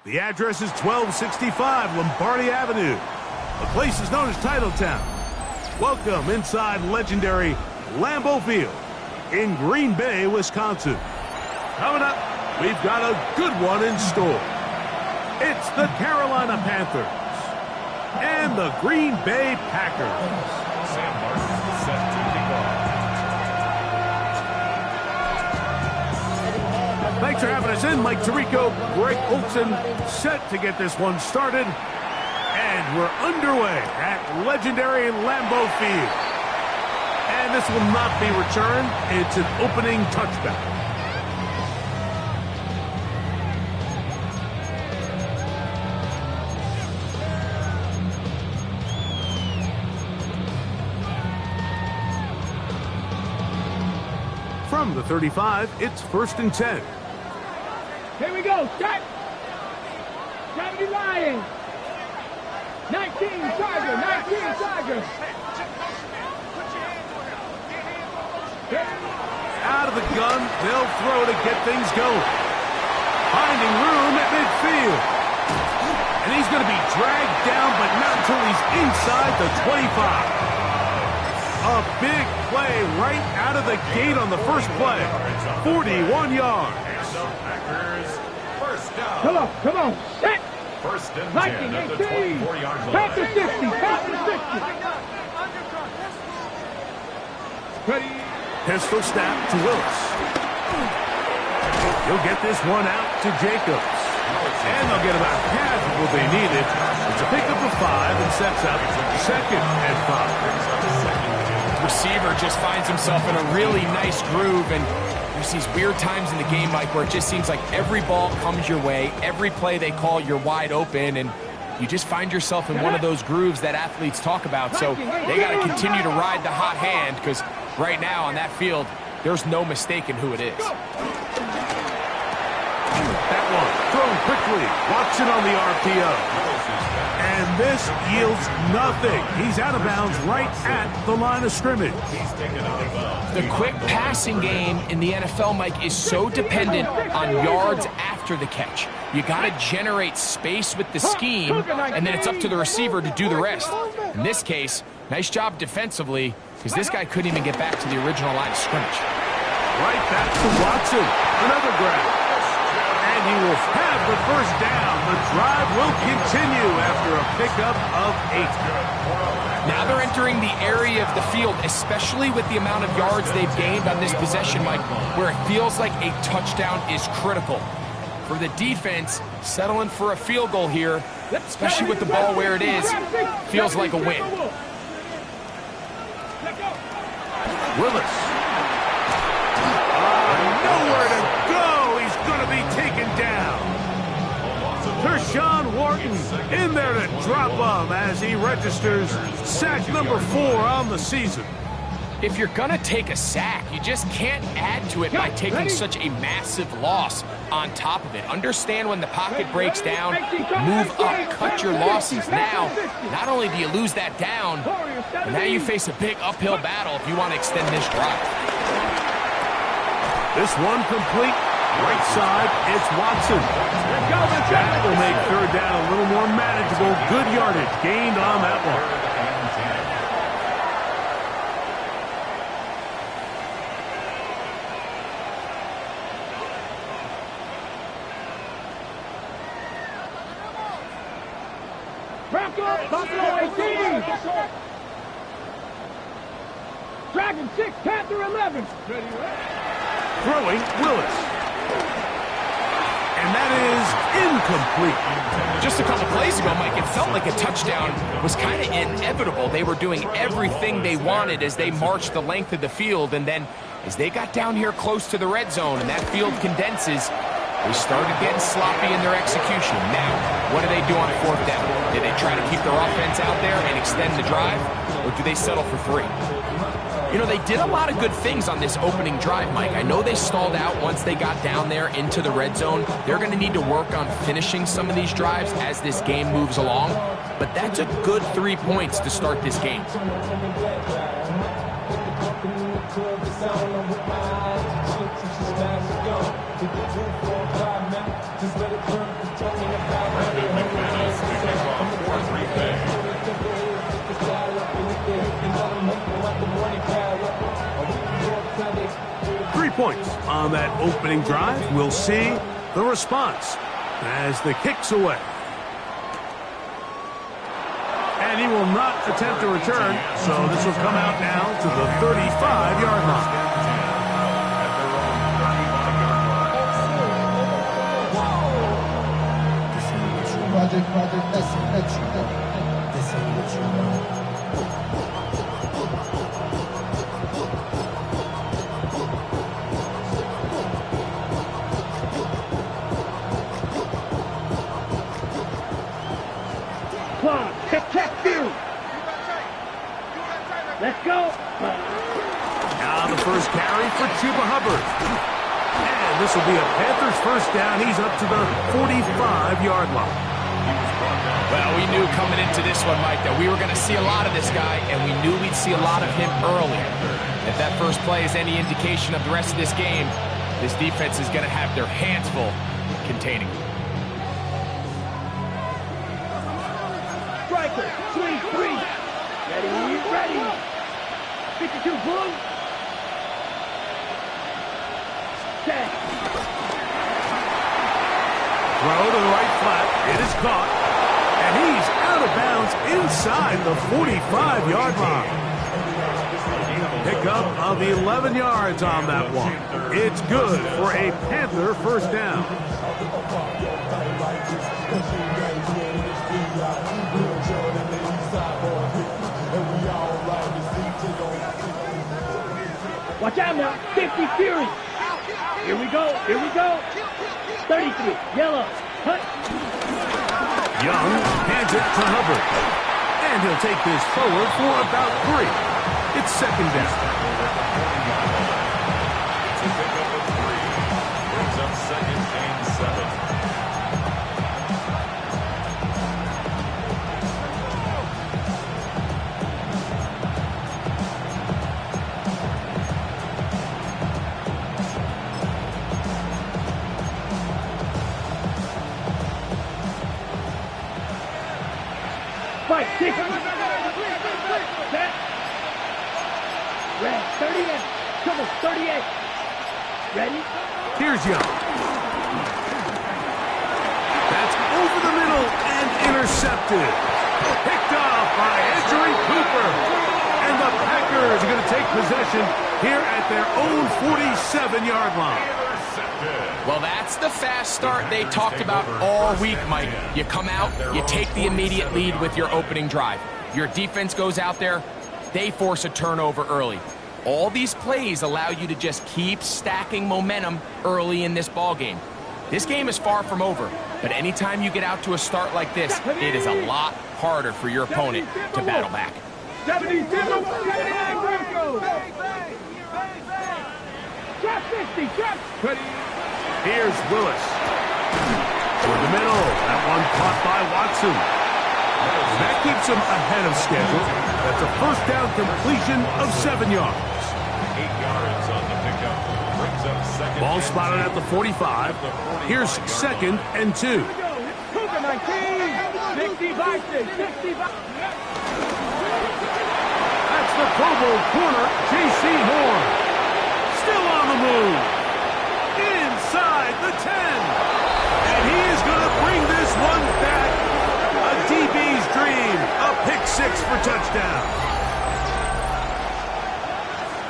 The address is 1265 Lombardi Avenue. The place is known as Titletown. Welcome inside legendary Lambeau Field in Green Bay, Wisconsin. Coming up, we've got a good one in store. It's the Carolina Panthers and the Green Bay Packers. Sam Martin set to kick off. Thanks for having us in. Mike Tirico, Greg Olson, set to get this one started. And we're underway at legendary Lambeau Field. And this will not be returned. It's an opening touchdown. From the 35, it's 1st and 10. Here we go. Start. 70 Lions. 19 Chargers. 19 Chargers. Out of the gun, they'll throw to get things going. Finding room at midfield. And he's going to be dragged down, but not until he's inside the 25. A big play right out of the gate on the first play. 41 yards. First down. Come on. Set. First and 10 Viking at the 18. 24-yard line. Panther 60. Panther 60. Ready. Pistol snap to Willis. He'll get this one out to Jacobs. And they'll get about half of what they needed. It's a pickup of 5 and sets up 2nd and 5. Receiver just finds himself in a really nice groove, and there's these weird times in the game, Mike, where it just seems like every ball comes your way, every play they call, you're wide open, and you just find yourself in one of those grooves that athletes talk about. So they got to continue to ride the hot hand, because right now on that field, there's no mistaking who it is. That one thrown quickly. Watson on the RPO. And this yields nothing. He's out of bounds right at the line of scrimmage. The quick passing game in the NFL, Mike, is so dependent on yards after the catch. You got to generate space with the scheme, and then it's up to the receiver to do the rest. In this case, nice job defensively, because this guy couldn't even get back to the original line of scrimmage. Right back to Watson. Another grab. And he will have the first down. The drive will continue after a pickup of 8. Now they're entering the area of the field, especially with the amount of yards they've gained on this possession, Mike, where it feels like a touchdown is critical. For the defense, settling for a field goal here, especially with the ball where it is, feels like a win. Willis. Nowhere to go. He's going to be taken down. Tershawn Wharton in there to drop him as he registers sack number 4 on the season. If you're going to take a sack, you just can't add to it by taking such a massive loss on top of it. Understand when the pocket breaks down, move up, cut your losses. Now, not only do you lose that down, but now you face a big uphill battle if you want to extend this drive. This one complete. Right side, it's Watson. That will make 3rd down a little more manageable. Good yardage gained on that one. Buffalo 18. Dragon 6, Panther 11. Throwing Willis. And that is incomplete. Just a couple plays ago, Mike, it felt like a touchdown was kind of inevitable. They were doing everything they wanted as they marched the length of the field, and then as they got down here close to the red zone and that field condenses, they started getting sloppy in their execution. Now, what do they do on 4th down? Do they try to keep their offense out there and extend the drive, or do they settle for 3? You know, they did a lot of good things on this opening drive, Mike. I know they stalled out once they got down there into the red zone. They're going to need to work on finishing some of these drives as this game moves along. But that's a good 3 points to start this game. Brendan McManus to kick off for Green Bay. 3 points on that opening drive. We'll see the response as the kick's away. And he will not attempt to return, so this will come out now to the 35-yard line. Project, that's this ain't what you want. Check, field. Let's go. Now the first carry for Chuba Hubbard. And this will be a Panthers first down. He's up to the 45-yard line. Well, we knew coming into this one, Mike, that we were going to see a lot of this guy, and we knew we'd see a lot of him early. If that first play is any indication of the rest of this game, this defense is going to have their hands full containing him. Striker, swing, three. Ready. 52, boom. Set. Throw to the right flat. It is caught. And he's out of bounds inside the 45-yard line. Pickup of 11 yards on that one. It's good for a Panther first down. Watch out now. 50 Fury. Here we go. 33. Yellow. Hut. Young hands it to Hubbard. And he'll take this forward for about 3. It's second down. It's a pickup of 3. Brings up second and 7. Fight, 60. Set. Red, 38. Trouble, 38. Ready? Here's Young. That's over the middle and intercepted. Picked off by Edgerrin Cooper. And the Packers are going to take possession here at their own 47-yard line. Well, that's the fast start they talked about all week, Mike. You come out, you take the immediate lead with your opening drive. Your defense goes out there, they force a turnover early. All these plays allow you to just keep stacking momentum early in this ball game. This game is far from over, but anytime you get out to a start like this, it is a lot harder for your opponent to battle back. 70, 79 Broncos. Trap 60, trap. Here's Willis. Toward the middle. That one caught by Watson. That keeps him ahead of schedule. That's a first down completion of 7 yards. 8 yards on the pickup. Brings up second. Ball spotted at the 45. Here's second and 2. Cougar 19. 65, 65. That's the Pro Bowl corner, J.C. Horn. Still on the move. Inside the 10. And he is going to bring this one back. A DB's dream. A pick 6 for touchdown.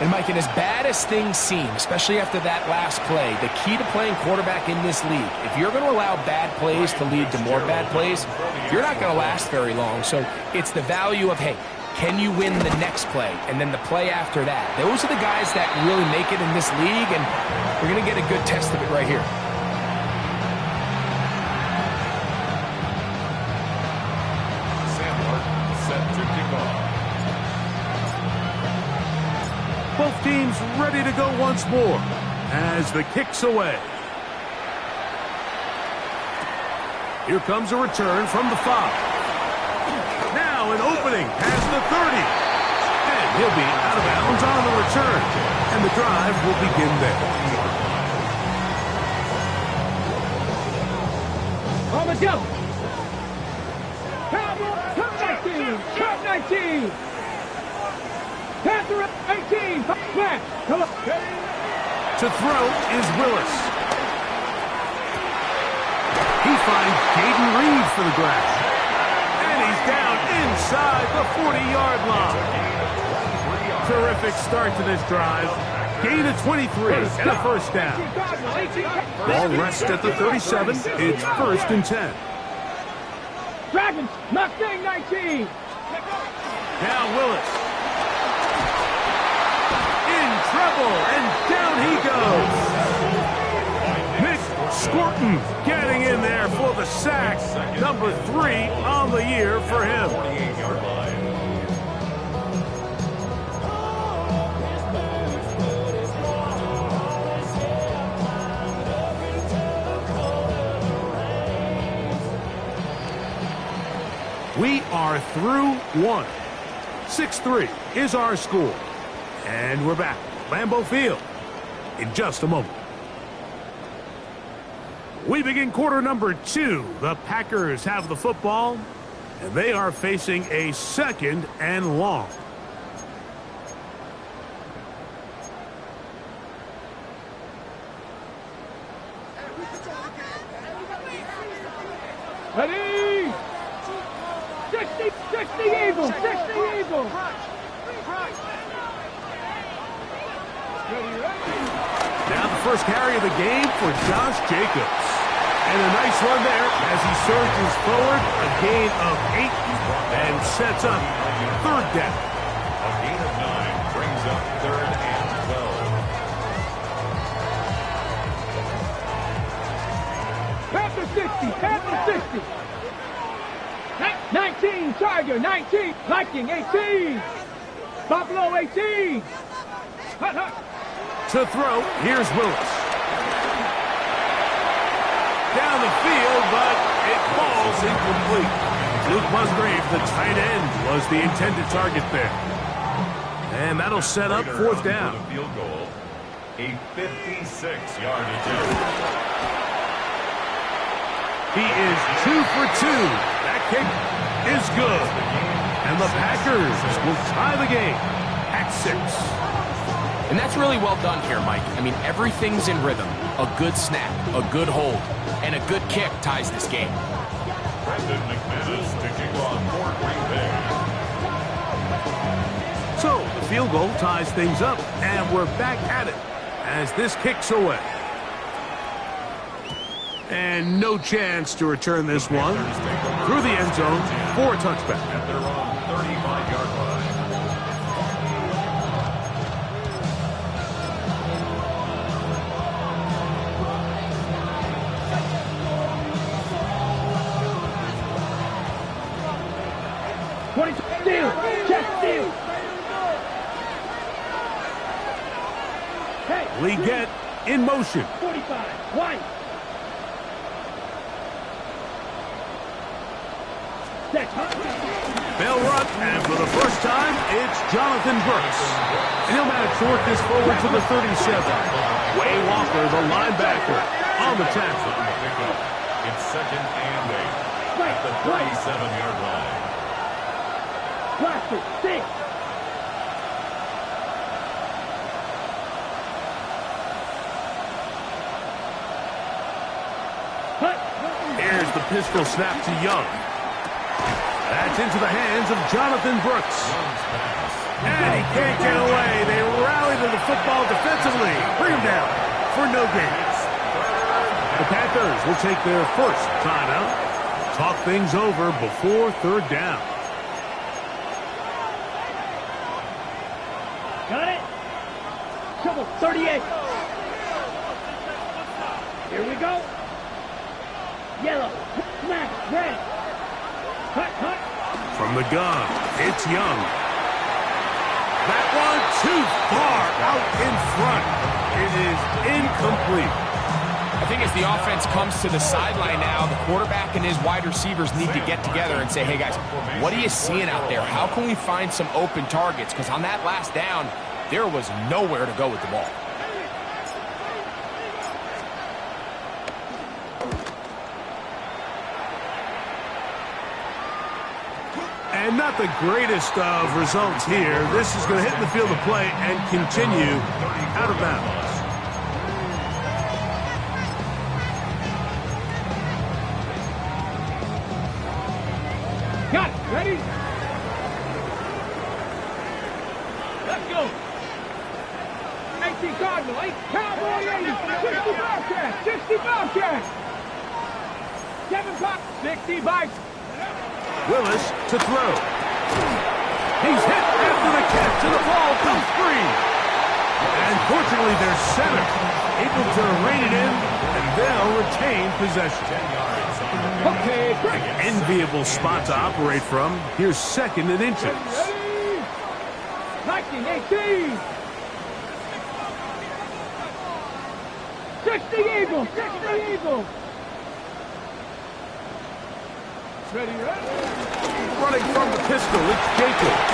And Mike, and as bad as things seem, especially after that last play, the key to playing quarterback in this league, if you're going to allow bad plays to lead to more bad plays, you're not going to last very long. So it's the value of, hey, can you win the next play and then the play after that? Those are the guys that really make it in this league, and we're going to get a good test of it right here. Sam Martin set to kick off. Both teams ready to go once more as the kick's away. Here comes a return from the 5. Now an opening past the 30. And he'll be out of bounds on the return. And the drive will begin there. on the jump. Turn 19. Turn 19. Panther 18. Smash. Come on. To throw is Willis. He finds Jaden Reed for the grab. And he's down inside the 40-yard line. Terrific start to this drive. Gain of 23 and a first down. Ball rests at the 37. It's 1st and 10. Dragons, Mustang 19. Now Willis. In trouble, and down he goes. Nick Scorton getting in there for the sack. Number 3 on the year for him. 48-yard line. We are through one. 6-3 is our score. And we're back. Lambeau Field in just a moment. We begin quarter number 2. The Packers have the football, and they are facing a 2nd and long. Ready? 60 Eagles. 60 Eagles. Now the first carry of the game for Josh Jacobs. And a nice run there as he surges forward, a gain of 8, and sets up 3rd down. A gain of 9 brings up 3rd and 12. Panther 60. Panther 60. 19. Tiger 19. Viking 18. Buffalo 18. Hut, hut. To throw, here's Willis. Down the field, but it falls incomplete. Luke Musgrave, the tight end, was the intended target there. And that'll set up 4th down. For the field goal, a 56-yard attempt. He is 2 for 2. That kick is good. And the Packers will tie the game at 6. And that's really well done here, Mike. I mean, everything's in rhythm. A good snap, a good hold, and a good kick ties this game. Brandon McManus kicking on for Green Bay. So the field goal ties things up, and we're back at it as this kicks away. And no chance to return this one through the end zone for a touchback. At their own 35-yard line. Steal. Check steal. Hey. Leggett in motion. 45. White. They'll run, and for the first time, it's Jonathan Brooks. And he'll manage to work this forward to the 37. Way Walker, the linebacker, on the tackle. It's 2nd and 8 at the 37-yard line. Plastic 6. Here's the pistol snap to Young. That's into the hands of Jonathan Brooks. And he can't get away. They rally to the football defensively. Bring him down for no gain. The Panthers will take their first timeout. Talk things over before 3rd down. Got it. Trouble 38. Here we go. Yellow. Smash. Red. Cut, cut. From the gun, it's Young. That one too far out in front. It is incomplete. I think as the offense comes to the sideline now, the quarterback and his wide receivers need to get together and say, hey guys, what are you seeing out there? How can we find some open targets? Because on that last down, there was nowhere to go with the ball. And not the greatest of results here. This is going to hit the field of play and continue out of bounds. Got it. Ready? Let's go. 18 Cardinal, 8 Cowboy 80, 60 Bobcat, 60 Bobcat. 7 Pop, 60 Bites. Willis to throw. He's hit after the catch, and the ball comes free. And fortunately, their center able to rein it in, and they'll retain possession. Okay, break. Enviable spot to operate from. Here's second and inches. Ready? 19, 18. 60 Eagles, 60 Eagles. Ready, Running from the pistol, it's Jacobs.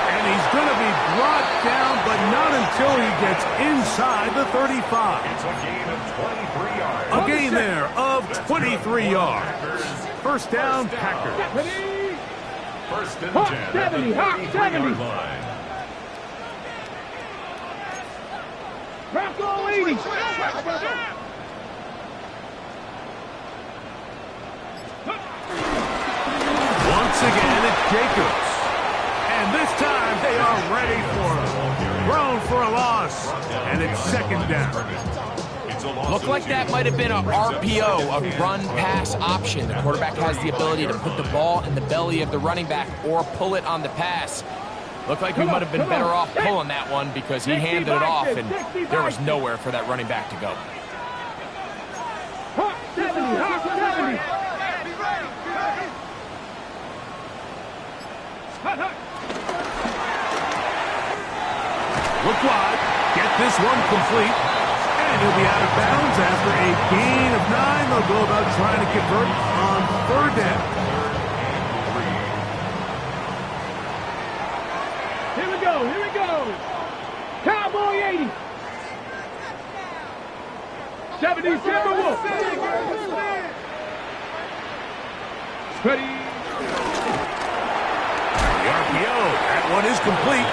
And he's going to be brought down, but not until he gets inside the 35. It's a gain of 23 yards. A gain there of 23 yards. First down, Packers. Ready? First and Hawk 10 at 70, the Hawk 70. 33-yard line. Bronco 80. Once again, it's Jacobs. And this time, they are ready for him. Thrown for a loss. And it's second down. Looked like that might have been a RPO, a run-pass option. The quarterback has the ability to put the ball in the belly of the running back or pull it on the pass. Looked like we might have been better off pulling that one because he handed it off, and there was nowhere for that running back to go. Hawk 70, Hawk 70. Hut, hut. Look wide. Get this one complete. And he'll be out of bounds after a gain of 9. They'll go about trying to convert on third down. Here we go, here we go. Cowboy 80. 77 Wolf. Ready? The RPO. That one is complete.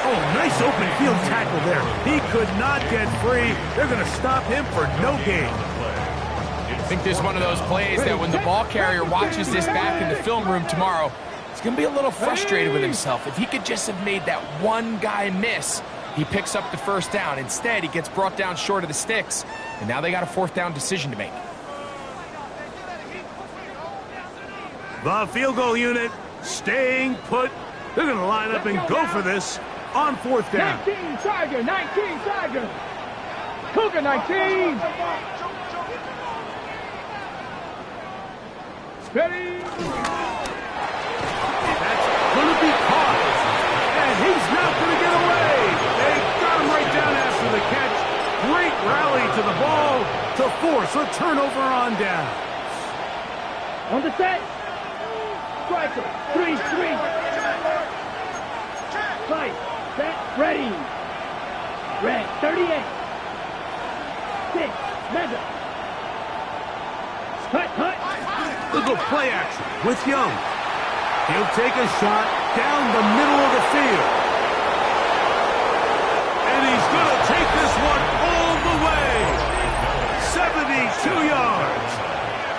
Oh, nice open field tackle there. He could not get free. They're going to stop him for no gain. I think this is one of those plays that when the ball carrier watches this back in the film room tomorrow, he's going to be a little frustrated with himself. If he could just have made that one guy miss, he picks up the first down. Instead, he gets brought down short of the sticks, and now they got a fourth down decision to make. The field goal unit staying put. They're going to line up and go for this on fourth down. 19 Tiger, 19 Tiger. Cougar 19. Ready? That's going to be caught. And he's not going to get away. They got him right down after the catch. Great rally to the ball to force a turnover on down. On the set. Striker, 3-3. Fight, set, ready. Red, 38. 6, mega. Hut, hut. Look at play action with Young. He'll take a shot down the middle of the field. And he's going to take this one all the way. 72 yards.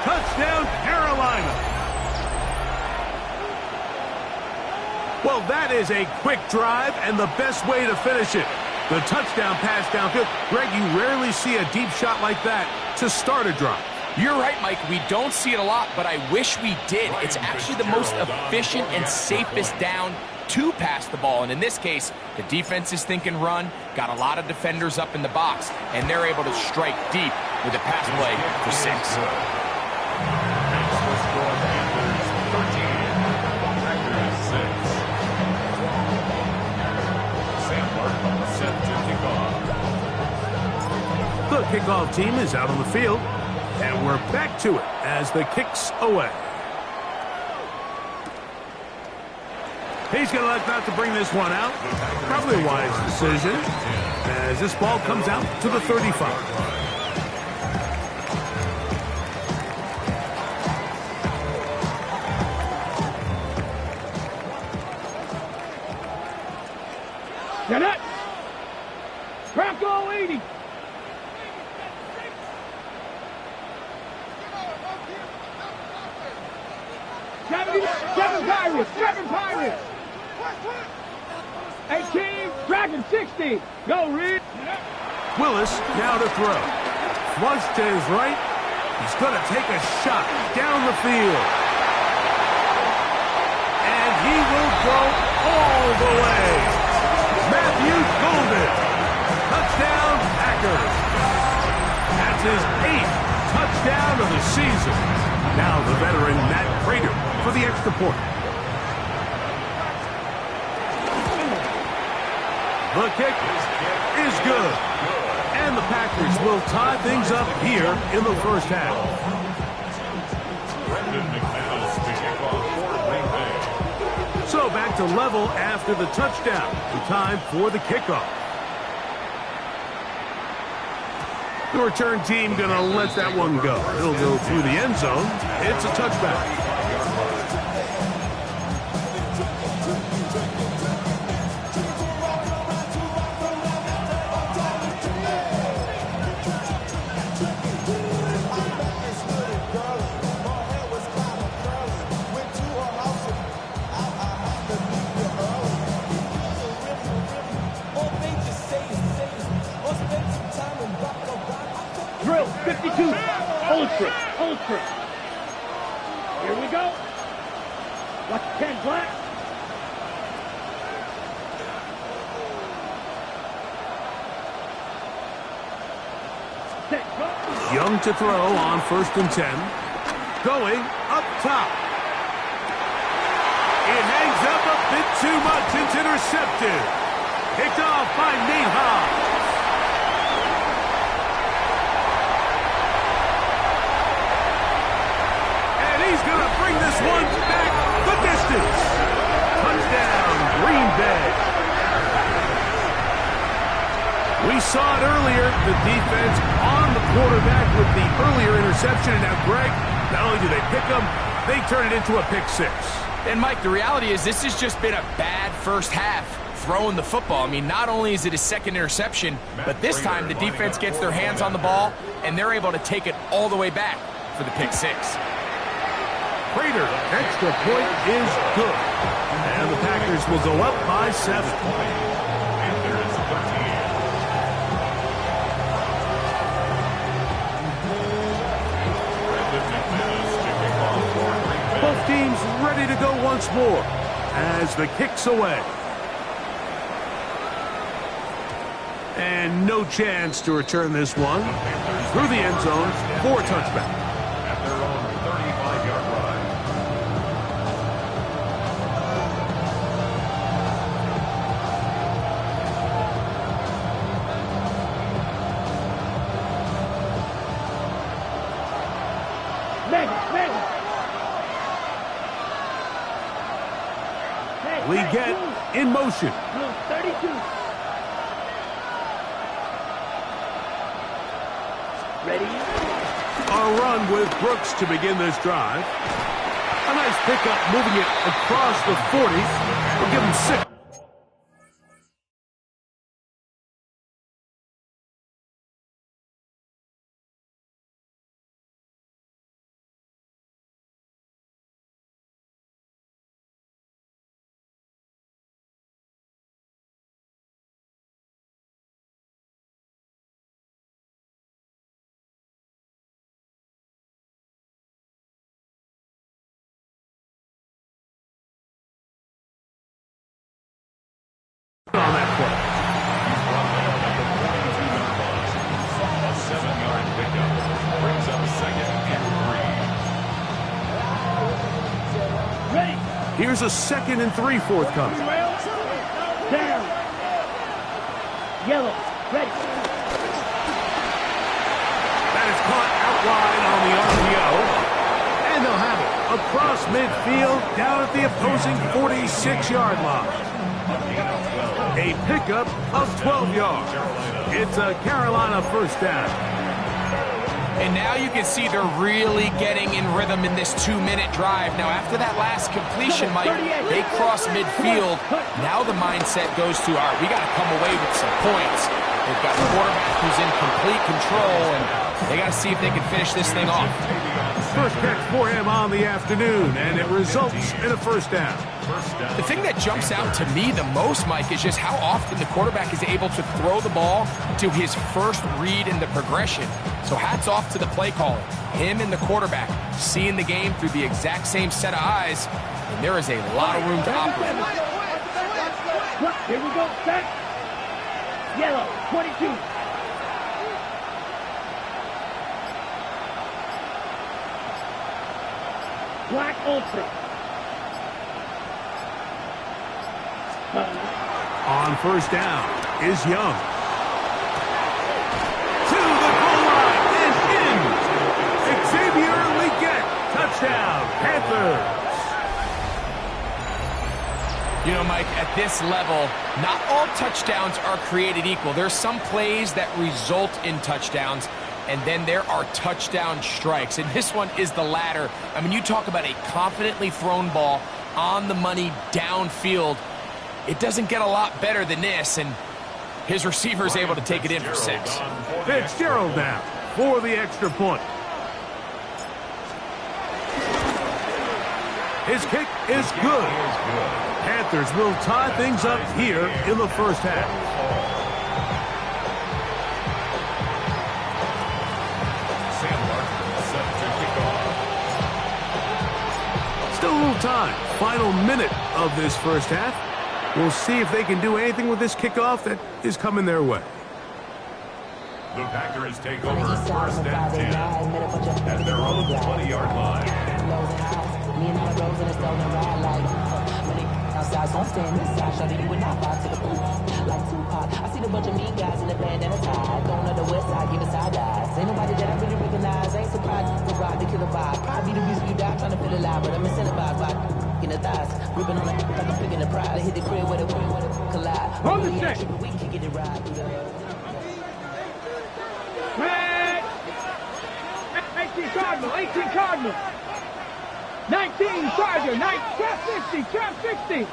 Touchdown, Carolina. Well, that is a quick drive and the best way to finish it. The touchdown pass downfield. Greg, you rarely see a deep shot like that to start a drive. You're right, Mike. We don't see it a lot, but I wish we did. It's actually the most efficient and safest down to pass the ball. And in this case, the defense is thinking run, got a lot of defenders up in the box, and they're able to strike deep with a pass play for 6. The kickoff team is out on the field, and we're back to it as the kick's away. He's going to elect not to bring this one out. Probably a wise decision as this ball comes out to the 35. Set it. Bronco 80. Seven Pirates. 18, Dragon 60. Go, Reed. Willis now to throw. Flush to his right. He's going to take a shot down the field. And he will go all the way. Matthew Golden. Touchdown, Packers. That's his 8th touchdown of the season. Now the veteran Matt Prater for the extra point. The kick is good. And the Packers will tie things up here in the first half. Brendan McManus to kick off for Green Bay. So back to level after the touchdown. The time for the kickoff. The return team going to let that one go. It'll go through the end zone. It's a touchback. Drill 52. Ultra. Here we go. Watch 10 black. Set, go. Young to throw on 1st and 10. Going up top. It hangs up a bit too much. It's intercepted. Picked off by Nate Hobbs. He's going to bring this one back the distance. Touchdown, Green Bay. We saw it earlier, the defense on the quarterback with the earlier interception. And now, Greg, not only do they pick him, they turn it into a pick 6. And, Mike, the reality is this has just been a bad first half throwing the football. I mean, not only is it a second interception, but this time the defense gets their hands on the ball, and they're able to take it all the way back for the pick 6. Prater, extra point is good. And the Packers will go up by 7. And there is 13. Both teams ready to go once more as the kick's away. And no chance to return this one through the end zone for a touchback. At their own 35-yard line. We get in motion. 32. Ready? A run with Brooks to begin this drive. A nice pickup moving it across the 40. We'll give him 6. On that play. A 7-yard pickup brings up 2nd and 3. Ready? Here's a 2nd and 3 forthcoming. Down. Yellow. Ready? That is caught out wide on the RPO. And they'll have it across midfield down at the opposing 46-yard line. A pickup of 12 yards. It's a Carolina first down. And now you can see they're really getting in rhythm in this 2-minute drive. Now, after that last completion, Mike, they cross midfield. Now the mindset goes to, all right, we got to come away with some points. They've got a quarterback who's in complete control, and they got to see if they can finish this thing off. First catch for him on the afternoon, and it results in a first down. The thing that jumps out to me the most, Mike, is just how often the quarterback is able to throw the ball to his first read in the progression. So hats off to the play caller. Him and the quarterback seeing the game through the exact same set of eyes, and there is a lot of room to operate. Here we go, set. Yellow, 22. Black Ultra. On first down is Young. To the goal line and in. Xavier Legette. Touchdown, Panthers. You know, Mike, at this level, not all touchdowns are created equal. There's some plays that result in touchdowns, and then there are touchdown strikes. And this one is the latter. I mean, you talk about a confidently thrown ball on the money downfield. It doesn't get a lot better than this, and his receiver is able to take it in for 6. Fitzgerald now for the extra point. His kick is good. Panthers will tie things up here in the first half. Sam Larkin set to kick off. Still a little time. Final minute of this first half. We'll see if they can do anything with this kickoff that is coming their way. The Packers take over first and 10 at their own 20-yard line. I see the bunch of mean guys in the band and a tie. Going to the west side, giving side eyes. Ain't nobody that I really recognize. Ain't surprised to ride the killer vibe. Probably the reason you die trying to feel alive, but I'm incentivized by in the thighs. Gripping on it like I'm picking the pride. I hit the crib with it, collide. Hold the check. We can get it right through the 18 Cardinal, 18 Cardinal. 19 Charger, trap 60, trap 60.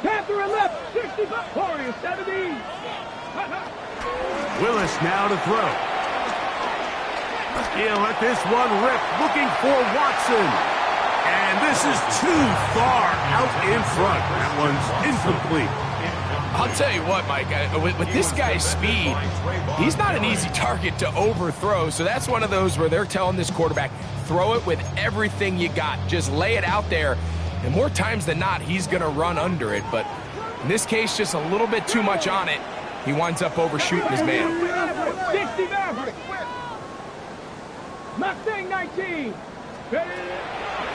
Panther 11, 65, Warriors 70. Willis now to throw. He'll let this one rip, looking for Watson. And this is too far out in front. That one's incomplete. I'll tell you what, Mike, with this guy's speed, he's not an easy target to overthrow. So that's one of those where they're telling this quarterback, throw it with everything you got. Just lay it out there. And more times than not, he's going to run under it. But in this case, just a little bit too much on it. He winds up overshooting his man. 60 Maverick. Mustang 19.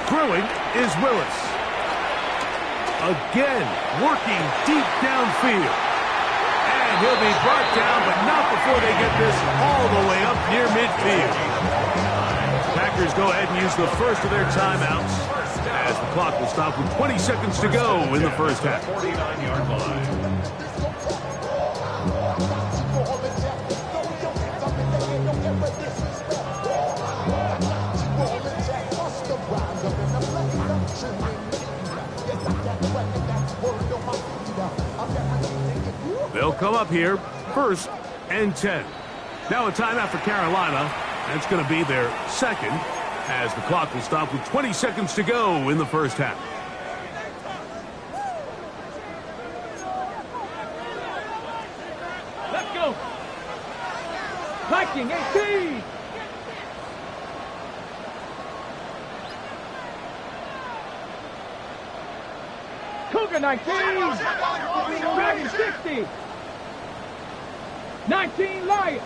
Throwing is Willis. Again, working deep downfield. And he'll be brought down, but not before they get this all the way up near midfield. Packers go ahead and use the first of their timeouts as the clock will stop with 20 seconds to go in the first half. 49-yard line. They'll come up here, first and 10. Now a timeout for Carolina. That's going to be their second, as the clock will stop with 20 seconds to go in the first half. Let's go. Viking 18. Cougar 19. Dragon 60. 19 Lion.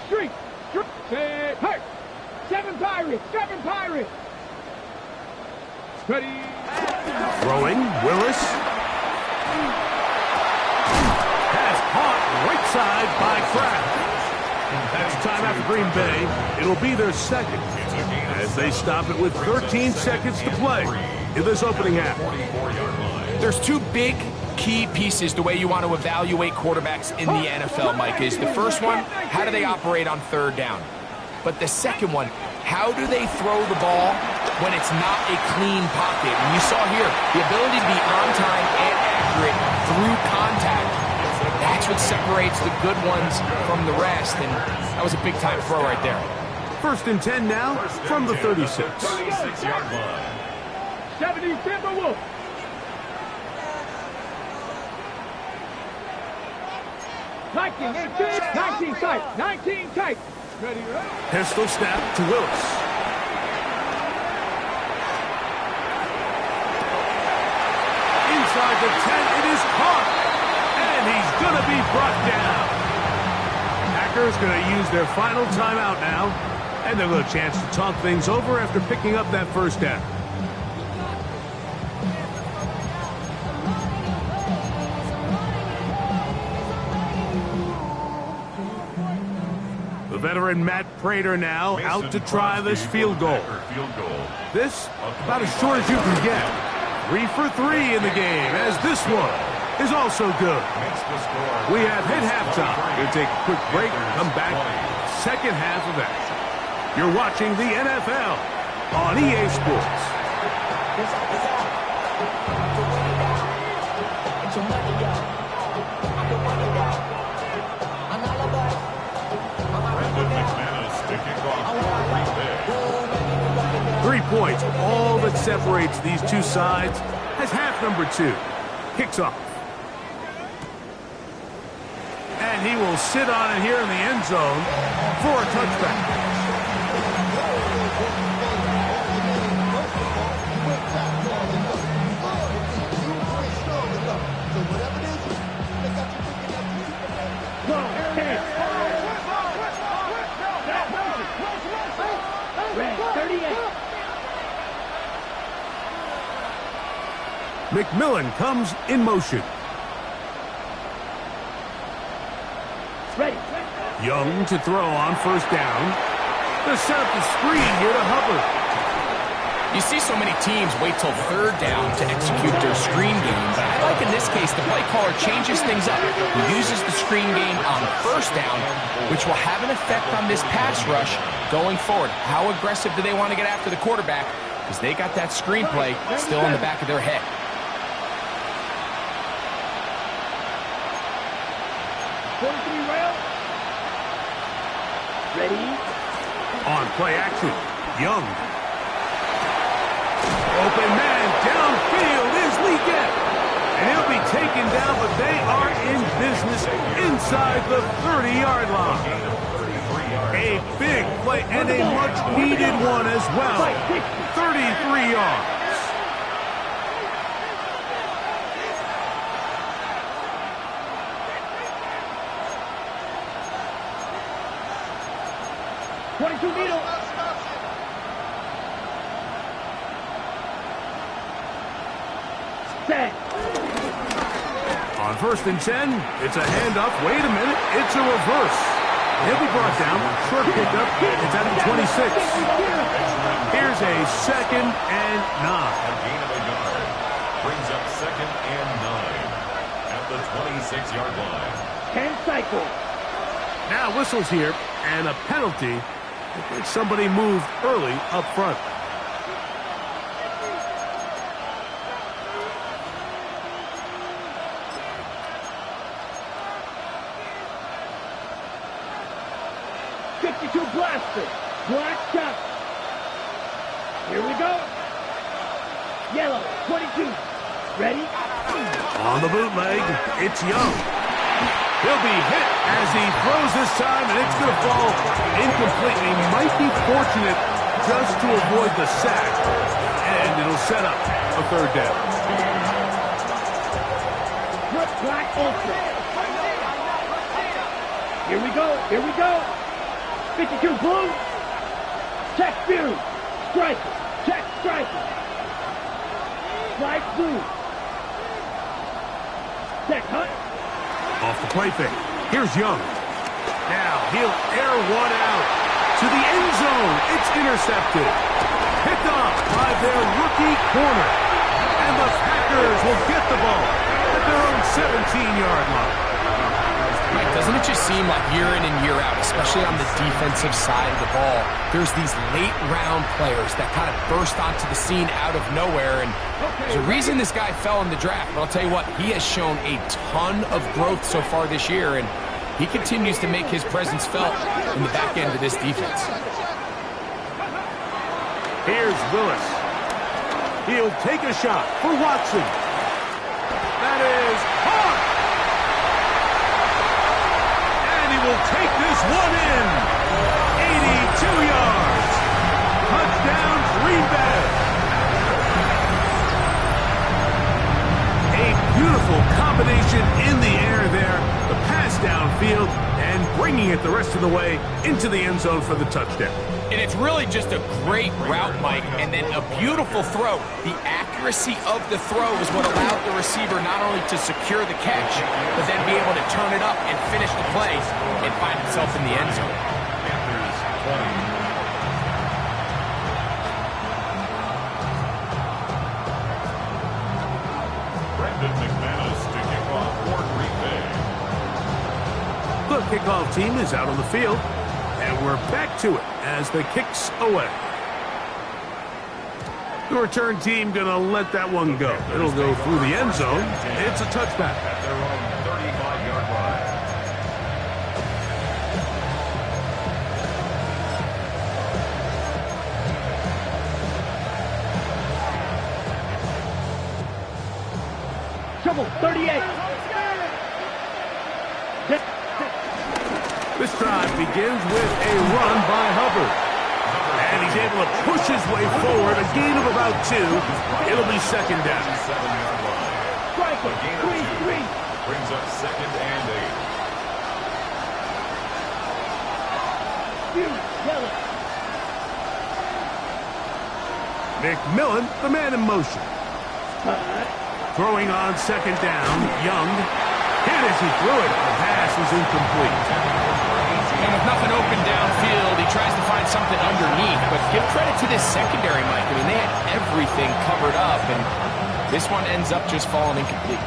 Street. Hurt. 7 Pirates. 7 Pirates. Ready. Throwing, Willis. Pass caught right side by Kraft. That's time after Green Bay. It'll be their second as they stop it with 13 seconds to play in this opening half. There's two big key pieces the way you want to evaluate quarterbacks in the NFL, Mike, is the first one, how do they operate on third down? But the second one, how do they throw the ball when it's not a clean pocket? And you saw here, the ability to be on time and accurate through contact. That's what separates the good ones from the rest, and that was a big-time throw right there. 1st and 10 now from the 36. 36-yard line. 70 Timberwolves. Nineteen tight. 19 tight. Ready, right? Pistol snap to Willis. Inside the 10, it is caught. And he's going to be brought down. Packers going to use their final timeout now. And they'll get a chance to talk things over after picking up that first down. The veteran Matt Prater now out to try this field goal. This about as short as you can get. 3 for 3 in the game, as this one is also good. We have hit halftime. We'll take a quick break and come back second half of action. You're watching the NFL on EA Sports. Three points, all that separates these two sides, as half number 2 kicks off. And he will sit on it here in the end zone for a touchback. McMillan comes in motion. Ready. Young to throw on first down. They set up the screen here to Hubbard. You see so many teams wait till third down to execute their screen game, but I like in this case the play caller changes things up. He uses the screen game on first down, which will have an effect on this pass rush going forward. How aggressive do they want to get after the quarterback? Because they got that screen play still in the back of their head. Ready? On play action, Young. Open man downfield is Legette. And he'll be taken down, but they are in business inside the 30-yard line. A big play and a much-needed one as well. 33 yards. Needle. Set. On 1st and 10, it's a handoff. Wait a minute, it's a reverse. He'll be brought down. Short pickup. It's at the 26. Here's a 2nd and 9. A gain of a yard. Brings up 2nd and 9 at the 26-yard line. 10 cycles. Now whistles here and a penalty. Somebody moved early up front. Blaster. Black top. Here we go. Yellow. 22. Ready? On the bootleg, it's Young. He'll be hit as he throws this time, and it's going to fall incomplete. He might be fortunate just to avoid the sack, and it'll set up a 3rd down. Black ultra. Here we go. Here we go. 52 blue. Check blue. Striker. Check striker. Slide blue. Check hunt. Off the play fake. Here's Young. Now he'll air one out to the end zone. It's intercepted. Picked off by their rookie corner. And the Packers will get the ball at their own 17-yard line. Mike, doesn't it just seem like year in and year out, especially on the defensive side of the ball, there's these late-round players that kind of burst onto the scene out of nowhere, and there's a reason this guy fell in the draft, but I'll tell you what, he has shown a ton of growth so far this year, and he continues to make his presence felt in the back end of this defense. Here's Willis. He'll take a shot for Watson. That is hard. And he will take this one in. 82 yards. Touchdown, Green Bay. A beautiful combination in the air there. The pass downfield and bringing it the rest of the way into the end zone for the touchdown. And it's really just a great route, Mike, and then a beautiful throw. The accuracy of the throw is what allowed the receiver not only to secure the catch, but then be able to turn it up and finish the play and find himself in the end zone. Panthers 20. Brendan McManus to kick off for Green Bay. The kickoff team is out on the field, and we're back to it as the kick's away. The return team going to let that one go. It'll go through the end zone. It's a touchback. At their own 35-yard line. Trouble, 38. This drive begins with a run by Hubbard. And he's able to push his way forward, a gain of about 2. It'll be second down. 7-yard line. Striker, A gain of 2 3. brings up 2nd and 8. Yellow. McMillan, the man in motion. Throwing on second down, Young. Hit as he threw it. The pass was incomplete. And with nothing open downfield, he tries to find something underneath. But give credit to this secondary, Mike. I mean, they had everything covered up, and this one ends up just falling incomplete.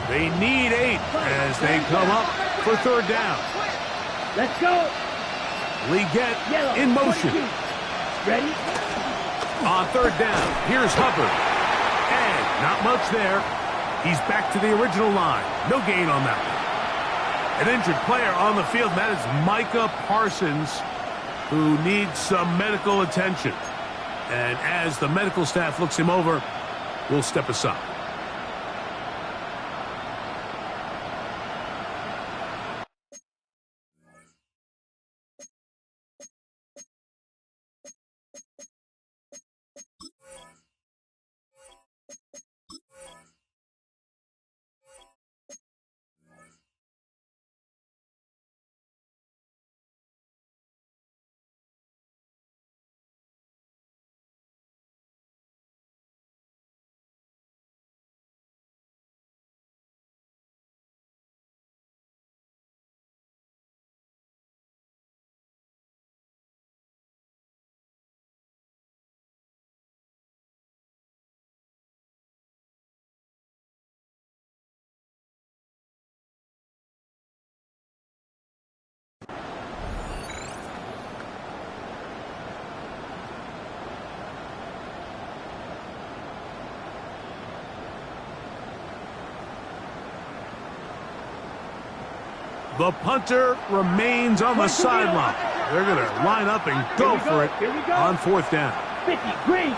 They need 8 as they come up for third down. Let's go. Leggett Yellow. in motion. 22. Ready? On third down, here's Hubbard. And not much there. He's back to the original line. No gain on that one. An injured player on the field, and that is Micah Parsons, who needs some medical attention. And as the medical staff looks him over, we'll step aside. The punter remains on the sideline. They're going to line up and go for it on fourth down. 50, Green.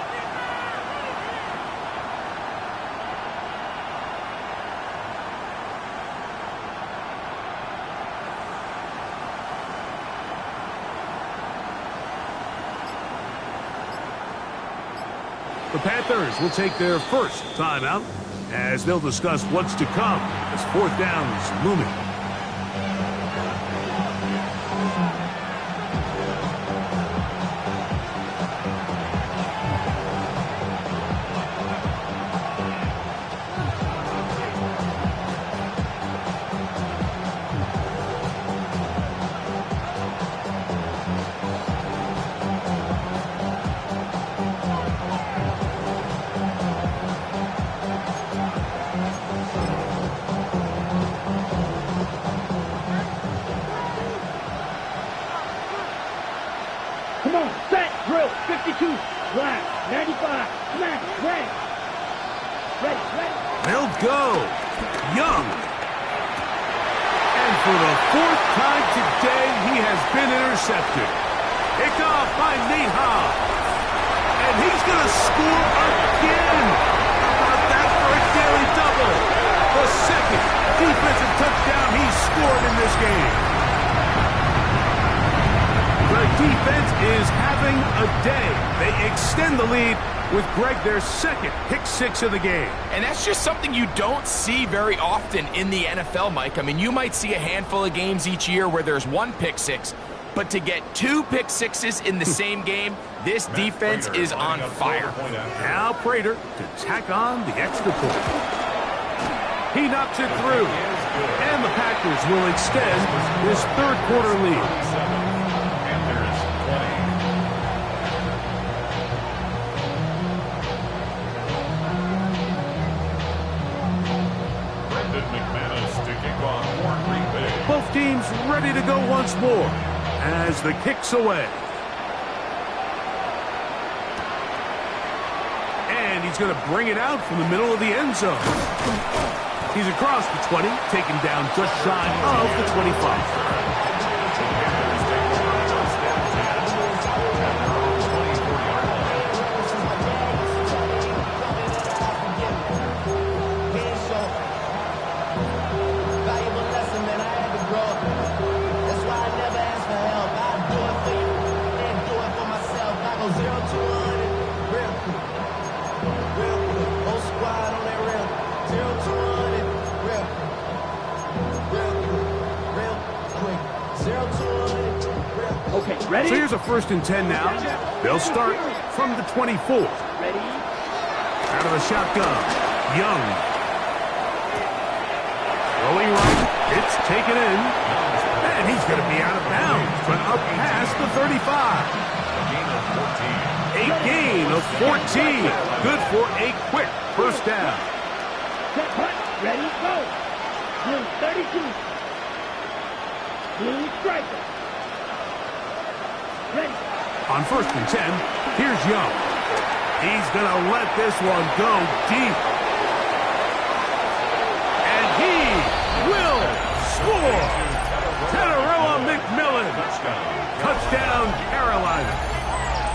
The Panthers will take their first timeout as they'll discuss what's to come as fourth down is looming. Come on, set, drill, 52, flat, 95, smash, ready. Ready. They'll go. Young. And for the fourth time today, he has been intercepted. Picked off by Nate Hobbs. And he's going to score again. How about that for a daily double? The second defensive touchdown he's scored in this game. The defense is having a day. They extend the lead with Greg their second pick-6 of the game. And that's just something you don't see very often in the NFL, Mike. I mean, you might see a handful of games each year where there's one pick-6, but to get 2 pick-6s in the same game, this defense is on fire. Now Prater to tack on the extra point. He knocks it through, and the Packers will extend this third quarter lead. Both teams ready to go once more as the kick's away. And he's going to bring it out from the middle of the end zone. He's across the 20, taken down just shy of the 25. Okay, ready? So here's a 1st and 10 now. They'll start from the 24. Ready? Out of the shotgun, Young. Throwing right, it's taken in. And he's going to be out of bounds, but up past the 35. A gain of 14. Good for a quick first down. Set, punt, ready, go. Blue 32. Blue striker. Ready. On 1st and 10, here's Young. He's going to let this one go deep. And he will score. Tenerella McMillan. Touchdown, Carolina.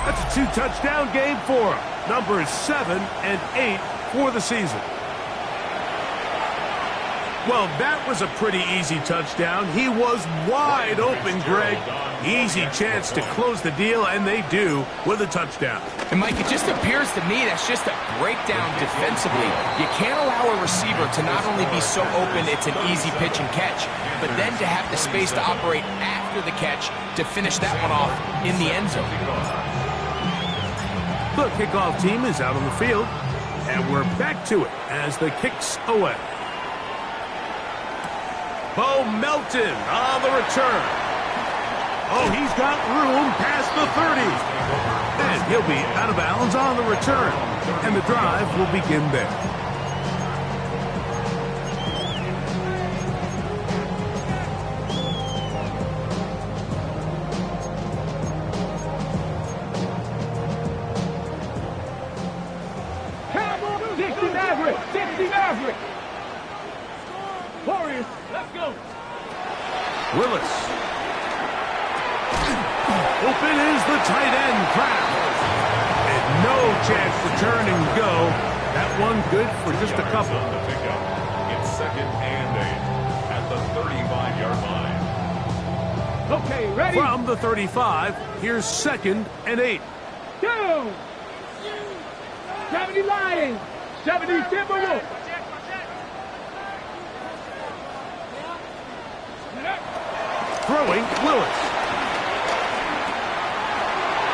That's a 2-touchdown game for him. Numbers 7 and 8 for the season. Well, that was a pretty easy touchdown. He was wide open, Greg. Easy chance to close the deal, and they do with a touchdown. And, Mike, it just appears to me that's just a breakdown defensively. You can't allow a receiver to not only be so open it's an easy pitch and catch, but then to have the space to operate after the catch to finish that one off in the end zone. The kickoff team is out on the field, and we're back to it as the kick's away. Bo Melton on the return. Oh, he's got room past the 30. And he'll be out of bounds on the return. And the drive will begin there. Cowboys, 60 Maverick, 60 Maverick. Warriors, let's go. Willis. Open is the tight end, Kraft. And no chance to turn and go. That one good for just a couple. On the pickup. It's 2nd and 8 at the 35-yard line. Okay, ready? From the 35, here's 2nd and 8. Down. 70 Lions, 70 Timberwolves. Throwing, Willis.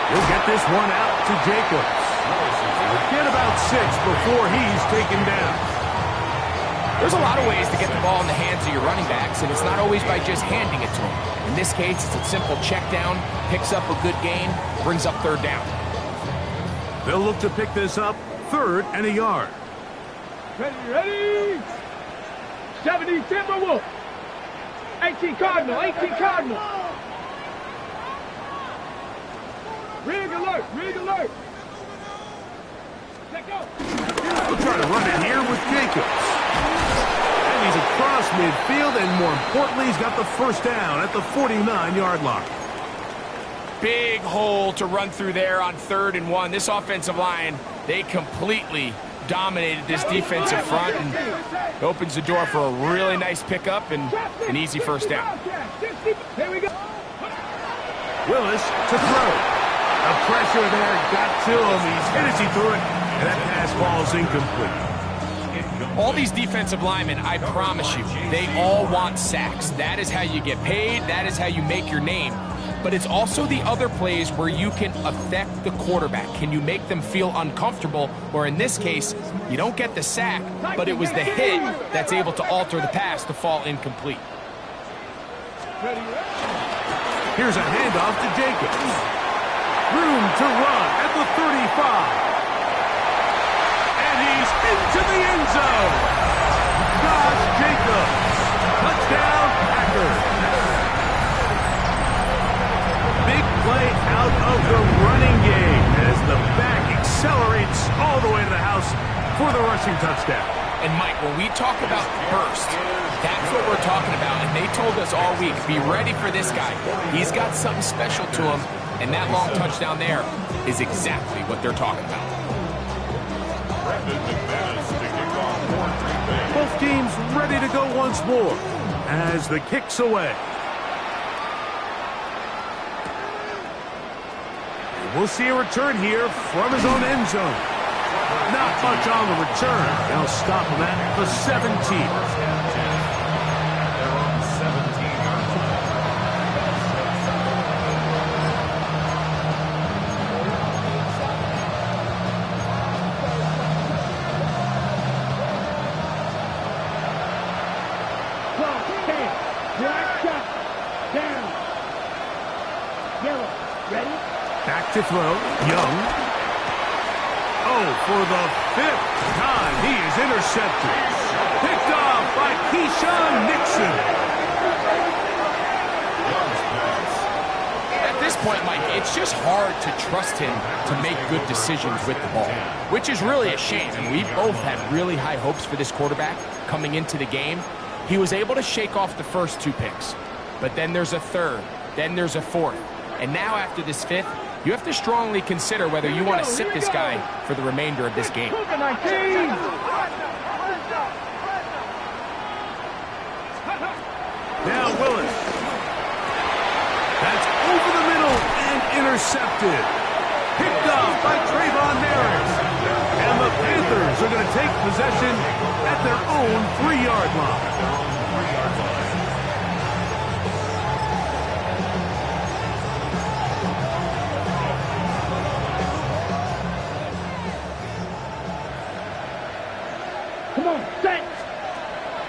He'll get this one out to Jacobs. Get about 6 before he's taken down. There's a lot of ways to get the ball in the hands of your running backs, and it's not always by just handing it to them. In this case, it's a simple check down, picks up a good gain, brings up 3rd down. They'll look to pick this up 3rd and a yard. Ready? 70 Timberwolves. 18 Cardinal, 18 Cardinal. Rig alert! Rig alert! Let go! We'll try to run it here with Jacobs. And he's across midfield, and more importantly, he's got the first down at the 49-yard line. Big hole to run through there on 3rd and 1. This offensive line, they completely dominated this defensive front and opens the door for a really nice pickup and an easy first down. Here we go. Willis to throw. The pressure there got to him. He's hit as he threw it, and that pass falls incomplete. All these defensive linemen, I promise you, they all want sacks. That is how you get paid. That is how you make your name. But it's also the other plays where you can affect the quarterback. Can you make them feel uncomfortable? Or in this case, you don't get the sack, but it was the hit that's able to alter the pass to fall incomplete. Here's a handoff to Jacobs. Room to run at the 35. And he's into the end zone. Josh Jacobs. Touchdown, Packers. Big play out of the running game as the back accelerates all the way to the house for the rushing touchdown. And Mike, when we talk about burst, that's what we're talking about. And they told us all week, be ready for this guy. He's got something special to him. And that long touchdown there is exactly what they're talking about. Both teams ready to go once more as the kick's away. We'll see a return here from his own end zone. Not much on the return. They'll stop him at the 17. Back to throw. Young. Oh, for the 5th time, he is intercepted. Picked off by Keyshawn Nixon. At this point, Mike, it's just hard to trust him to make good decisions with the ball, which is really a shame. And we both had really high hopes for this quarterback coming into the game. He was able to shake off the first 2 picks, but then there's a 3rd, then there's a 4th. And now after this 5th, you have to strongly consider whether you want to sit this guy for the remainder of this game. Now Willis. That's over the middle and intercepted. Picked off by Trayvon Merritt. And the Panthers are going to take possession at their own 3-yard line.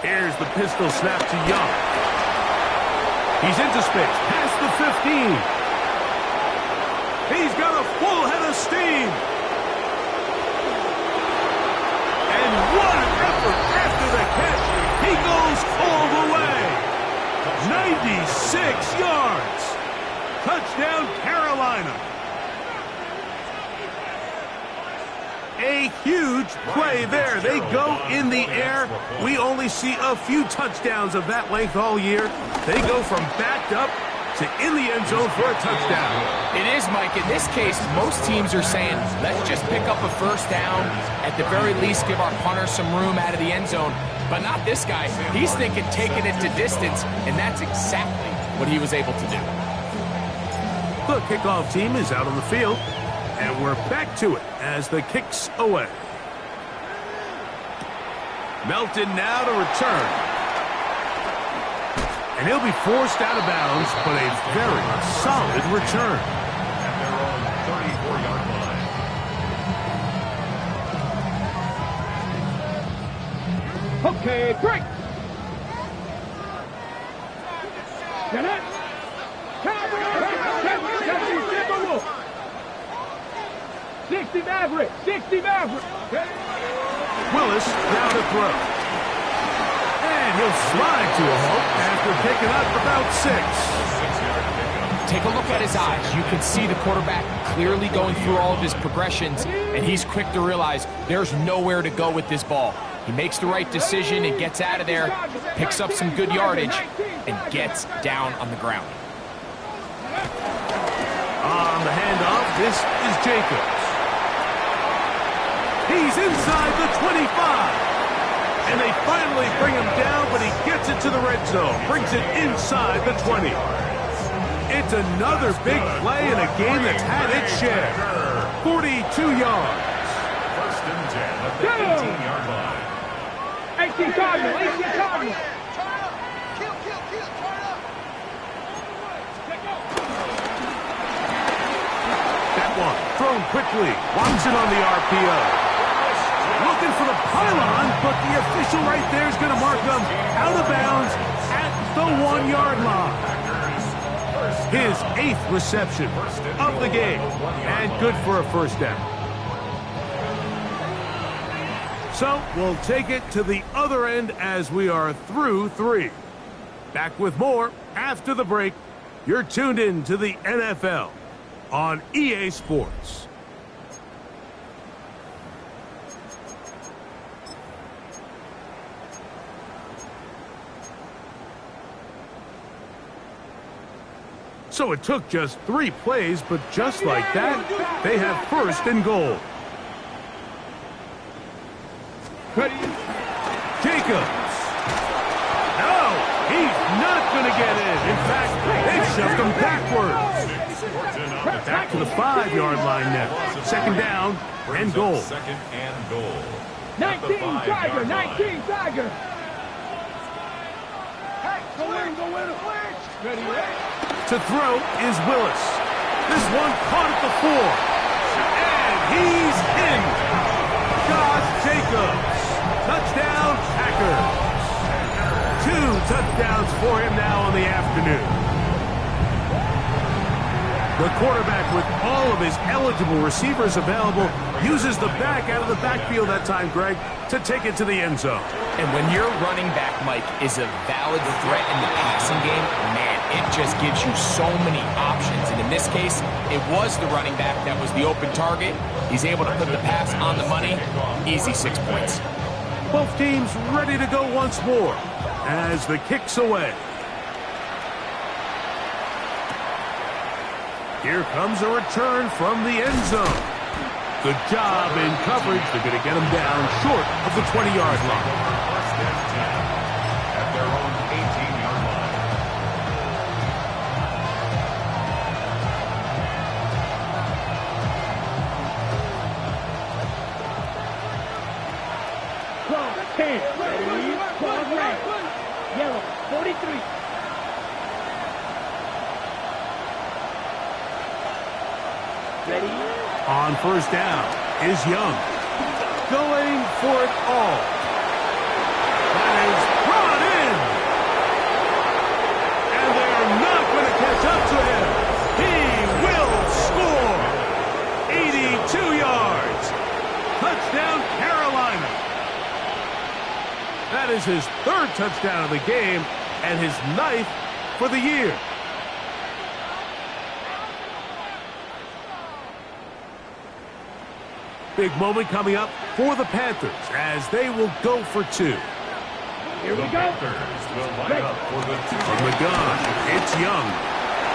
Here's the pistol snap to Young. He's into space, past the 15. He's got a full head of steam. And what an effort after the catch. He goes all the way. 96 yards. Touchdown, Carolina. A huge play there. They go in the air. We only see a few touchdowns of that length all year. They go from backed up to in the end zone for a touchdown. It is, Mike. In this case, most teams are saying, let's just pick up a first down. At the very least, give our punter some room out of the end zone. But not this guy. He's thinking taking it to distance, and that's exactly what he was able to do. The kickoff team is out on the field. And we're back to it as the kick's away. Melton now to return. And he'll be forced out of bounds, but a very solid return. At their own 34-yard line. Okay, great. Get it. 60 Maverick! 60 Maverick! Willis now to throw. And he'll slide to a halt after picking up about 6. take a look at his eyes. You can see the quarterback clearly going through all of his progressions, and he's quick to realize there's nowhere to go with this ball. He makes the right decision and gets out of there, picks up some good yardage, and gets down on the ground. On the handoff, this is Jacobs. He's inside the 25. And they finally bring him down, but he gets it to the red zone. Brings it inside the 20. It's another big play in a game that's had its share. 42 yards. First and 10 at the 18-yard line. 18 Cardinal, 18 Cardinal. That one thrown quickly. Watson on the RPO. Looking for the pylon, but the official right there is going to mark them out of bounds at the 1-yard line. His 8th reception of the game, and good for a first down. So we'll take it to the other end as we are through 3. Back with more after the break. You're tuned in to the NFL on EA Sports. So it took just 3 plays, but just like that, they have first and goal. Jacobs. No, he's not going to get in. In fact, they shoved him backwards. Back to the 5-yard line now. Second down and goal. Second and goal. 19 Tiger, 19 Tiger. Hey, go in, Ready, To throw is Willis. This one caught at the 4. And he's in. Josh Jacobs. Touchdown, Packers. 2 touchdowns for him now in the afternoon. The quarterback, with all of his eligible receivers available, uses the back out of the backfield that time, Greg, to take it to the end zone. And when your running back, Mike, is a valid threat in the passing game, man, it just gives you so many options. And in this case, it was the running back that was the open target. He's able to put the pass on the money. Easy 6 points. Both teams ready to go once more as the kick's away. Here comes a return from the end zone. Good job in coverage. They're going to get him down short of the 20-yard line. First and 10 at their own 18-yard line. Yellow, 43. Ready? On first down is Young. Going for it all. That is brought in. And they're not going to catch up to him. He will score. 82 yards. Touchdown, Carolina. That is his 3rd touchdown of the game and his 9th for the year. Big moment coming up for the Panthers as they will go for 2. Here we The go. Panthers will line up for the From the gun, it's Young.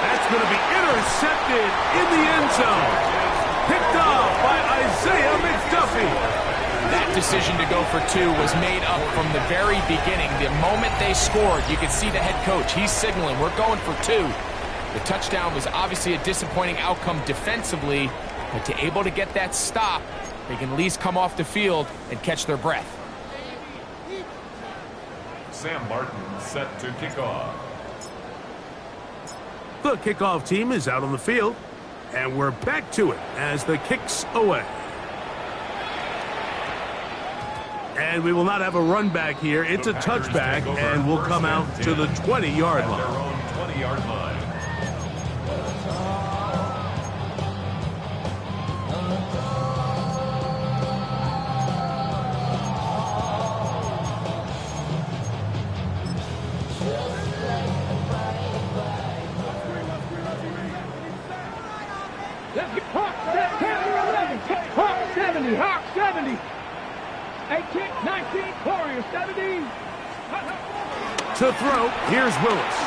That's going to be intercepted in the end zone. Picked off by Isaiah McDuffie. That decision to go for 2 was made up from the very beginning. The moment they scored, you could see the head coach. He's signaling, we're going for 2. The touchdown was obviously a disappointing outcome defensively, but to able to get that stop, they can at least come off the field and catch their breath. Sam Martin set to kick off. The kickoff team is out on the field, and we're back to it as the kick's away. And we will not have a run back here. It's a touchback, and we'll come out to the 20-yard line. Their own 20-yard line. Let's get Hawk 11. Hawk 70. Hawk 70. 18, 19, Warrior 70. To throw, here's Willis.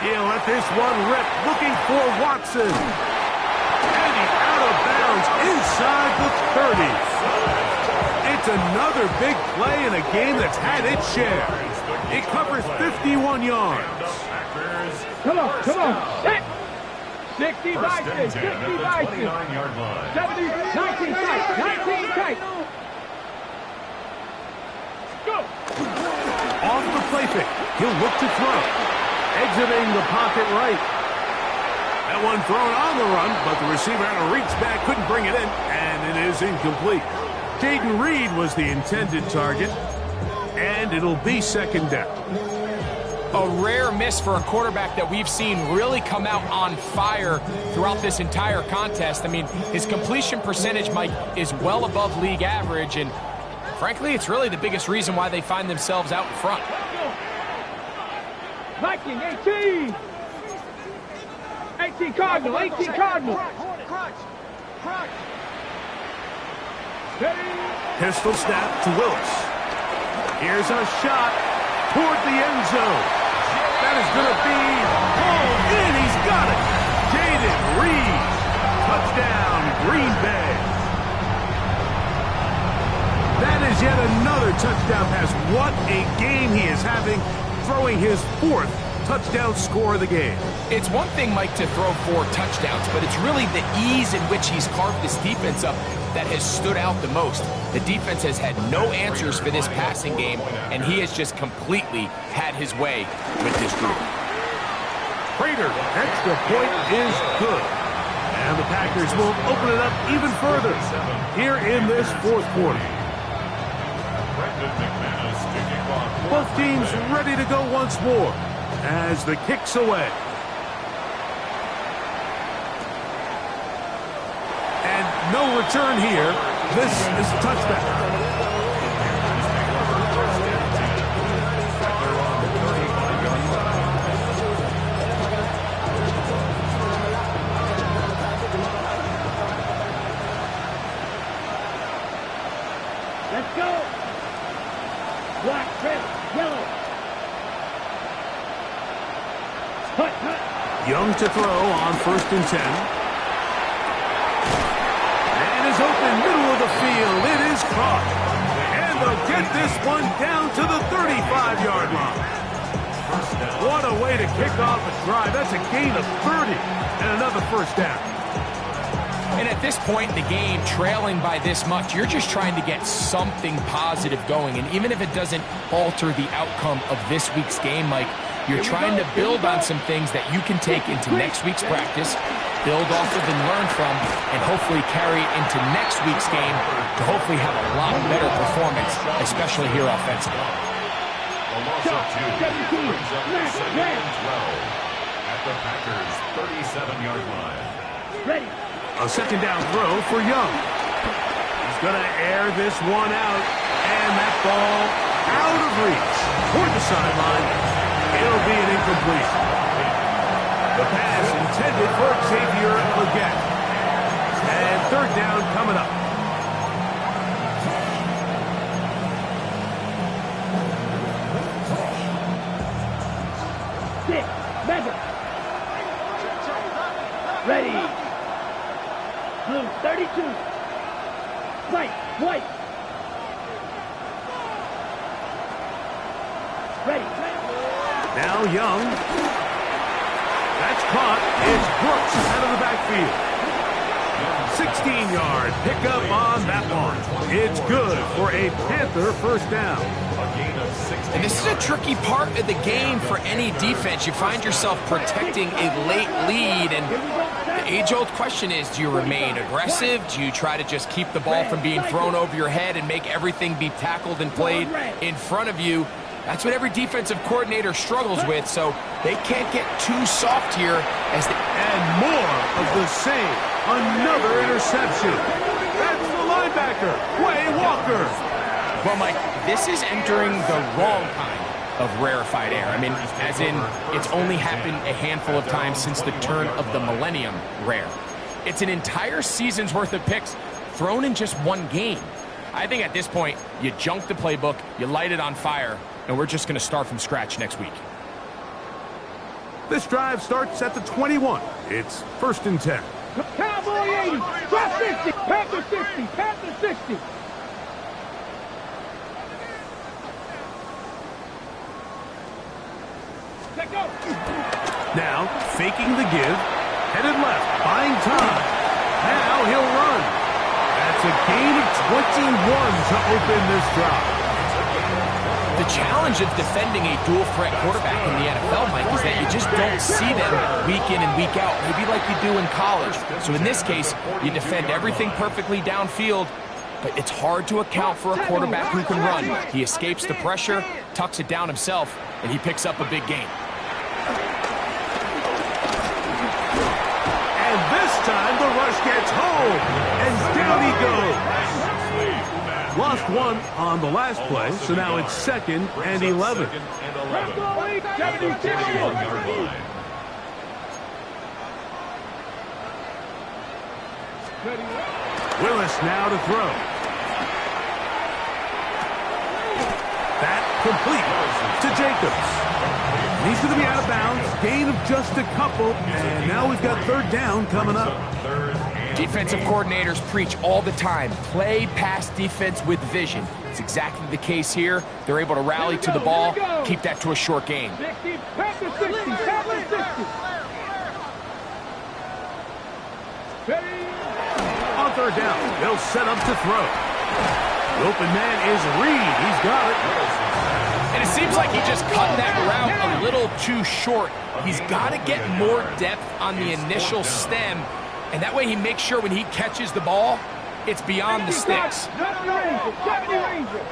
He'll let this one rip, looking for Watson. And he's out of bounds inside the 30. It's another big play in a game that's had its share. It covers 51 yards. Come on. Set. 60 Bison. 60 Bison. 70, 19 tight. 19 tight. Go. Off the play fake. He'll look to throw. Exiting the pocket right. That one thrown on the run, but the receiver had to reach back, couldn't bring it in, and it is incomplete. Jayden Reed was the intended target, and it'll be second down. A rare miss for a quarterback that we've seen really come out on fire throughout this entire contest. I mean, his completion percentage, Mike, is well above league average, and frankly, it's really the biggest reason why they find themselves out in front. Viking 18. 18 Cardinal. 18 Cardinal. Crunch. Pistol snap to Willis. Here's a shot toward the end zone. That is going to be pulled in. He's got it. Jayden Reed. Touchdown, Green Bay. That is yet another touchdown pass. What a game he is having, throwing his 4th touchdown score of the game. It's one thing, Mike, to throw 4 touchdowns, but it's really the ease in which he's carved this defense up that has stood out the most. The defense has had no answers for this passing game, and he has just completely had his way with this group. Prater, extra point is good. And the Packers will open it up even further here in this 4th quarter. Both teams ready to go once more as the kick's away. And no return here. This is a touchdown. Let's go. Black, red, yellow. Young to throw on 1st and 10. And is open, middle of the field. It is caught. And they'll get this one down to the 35-yard line. What a way to kick off a drive. That's a gain of 30 and another first down. And at this point in the game, trailing by this much, you're just trying to get something positive going. And even if it doesn't alter the outcome of this week's game, Mike, you're trying to build on some things that you can take into next week's practice, build off of and learn from, and hopefully carry into next week's game to hopefully have a lot better performance, especially here offensively. The loss of 2 brings up 2nd and 12 at the Packers' 37-yard line. Ready. A second down throw for Young. He's going to air this one out, and that ball out of reach toward the sideline. It'll be an incomplete. The pass intended for Xavier Legette. And 3rd down coming up. Six. Measure. Ready. Blue 32. White. Ready. Now Young. That's caught. It's Brooks out of the backfield. 16-yard pickup on that one. It's good for a Panther first down. And this is a tricky part of the game for any defense. You find yourself protecting a late lead, and the age-old question is, do you remain aggressive? Do you try to just keep the ball from being thrown over your head and make everything be tackled and played in front of you? That's what every defensive coordinator struggles with, so they can't get too soft here. And more of the same. Another interception. That's the linebacker, Quay Walker. Well, Mike, this is entering the wrong time of rarefied air. I mean, as in, it's only happened a handful of times since the turn of the millennium rare. It's an entire season's worth of picks thrown in just one game. I think at this point, you junk the playbook, you light it on fire, and we're just going to start from scratch next week. This drive starts at the 21. It's 1st and 10. Cowboy 80, drop 50, Panther 60, Panther 60. Let go. Now, faking the give, headed left, buying time. Now he'll run. That's a gain of 21 to open this drive. The challenge of defending a dual-threat quarterback in the NFL, Mike, is that you just don't see them week in and week out, maybe like you do in college. So in this case, you defend everything perfectly downfield, but it's hard to account for a quarterback who can run. He escapes the pressure, tucks it down himself, and he picks up a big gain. And this time the rush gets home, and down he goes. Lost one on the last play, so now it's 2nd and 11. Willis now to throw. That complete to Jacobs. He's going to be out of bounds. Gain of just a couple, and now we've got 3rd down coming up. Defensive coordinators preach all the time, play pass defense with vision. It's exactly the case here. They're able to rally to the ball, keep that to a short game. 60, Panther 60, Panther 60. Ready? On 3rd down, they'll set up to throw. The open man is Reed. He's got it. And it seems like he just cut that route a little too short. He's got to get more depth on the initial stem, and that way he makes sure when he catches the ball, it's beyond the sticks. 70 Ranger.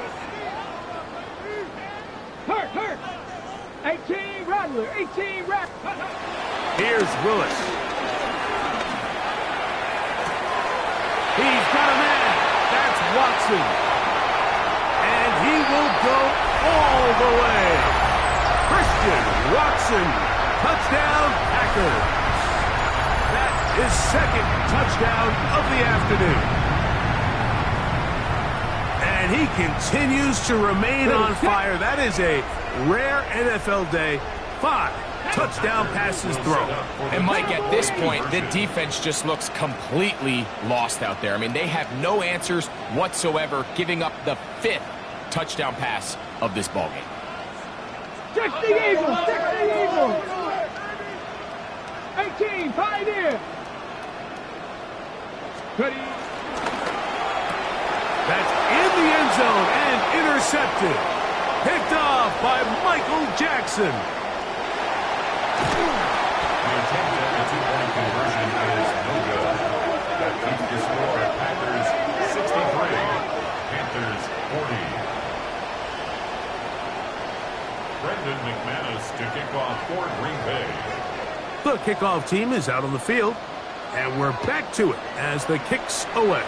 Hurt. 18 Rattler, 18 Rattler. Here's Willis. He's got a man. That's Watson. And he will go all the way. Christian Watson. Touchdown, Packers. That is 2nd touchdown of the afternoon. And he continues to remain on fire. That is a rare NFL day. 5 touchdown passes thrown. And Mike, at this point, the defense just looks completely lost out there. I mean, they have no answers whatsoever, giving up the 5th touchdown pass of this ballgame. 60 Eagles, 60 Eagles. 18 Pioneer. Ready? That's in the end zone and intercepted. Picked off by Michael Jackson. The attempt at the two-point conversion is no good. That keeps the score at Packers 63, Panthers 40. Brendan McManus to kick off for Green Bay. The kickoff team is out on the field, and we're back to it as the kick's away.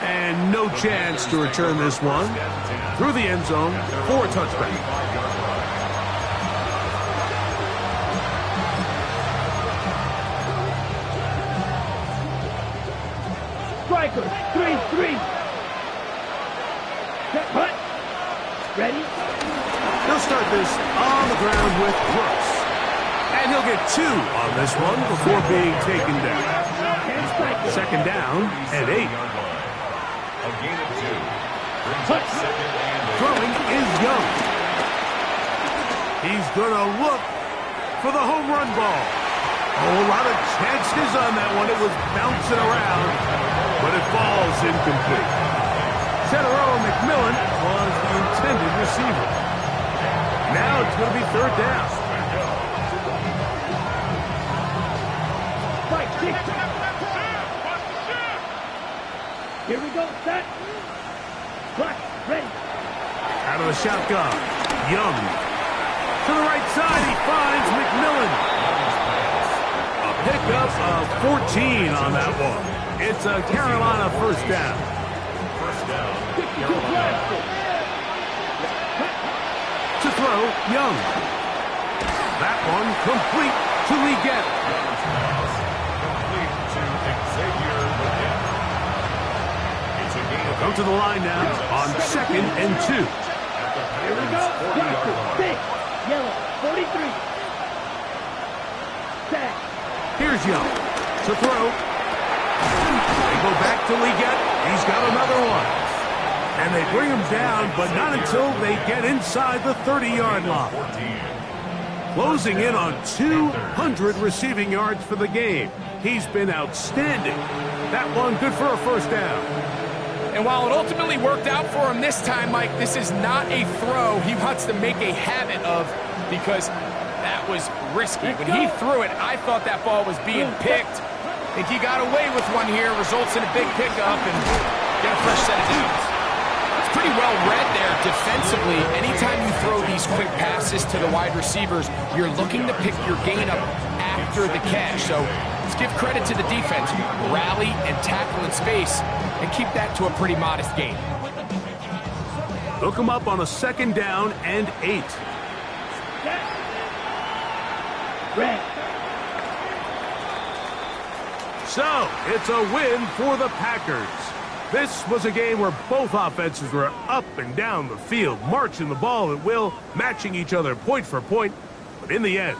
And no chance to return this one through the end zone for a touchback. Striker, 3-3. Hut. Ready? He'll start this on the ground with Brooks. And he'll get 2 on this one before being taken down. 2nd down and 8. A gain of 2. Brings up 2nd and 8. Throwing is Young. He's going to look for the home run ball. A lot of chances on that one. It was bouncing around, but it falls incomplete. Cetero McMillan was the intended receiver. Now it's going to be 3rd down. Here we go, set. Clock, ready. Out of the shotgun. Young. To the right side, he finds McMillan. A pickup of 14 on that one. It's a Carolina 1st down. 1st down, Carolina. Young. That one complete to Leggett. Complete to Xavier Leggett. It's a gain of Come to the line now on 2nd and 2. Here we go. Six. Yellow. 43. Set. Here's Young to throw. They go back to Leggett. He's got another one. And they bring him down, but not until they get inside the 30-yard line. Closing in on 200 receiving yards for the game. He's been outstanding. That one good for a first down. And while it ultimately worked out for him this time, Mike, this is not a throw he wants to make a habit of, because that was risky. When he threw it, I thought that ball was being picked. I think he got away with one here, results in a big pickup and get a fresh set of downs. It's pretty well read there defensively. Anytime you throw these quick passes to the wide receivers, you're looking to pick your gain up after the catch. So let's give credit to the defense. Rally and tackle in space and keep that to a pretty modest gain. Hook him up on a 2nd down and 8. Red. So, it's a win for the Packers. This was a game where both offenses were up and down the field, marching the ball at will, matching each other point for point. But in the end,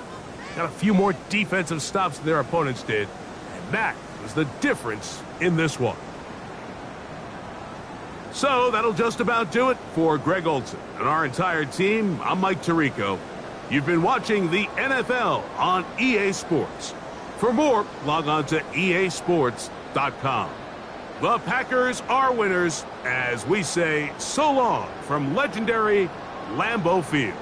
got a few more defensive stops than their opponents did. And that was the difference in this one. So, that'll just about do it for Greg Olsen and our entire team. I'm Mike Tirico. You've been watching the NFL on EA Sports. For more, log on to easports.com. The Packers are winners as we say so long from legendary Lambeau Field.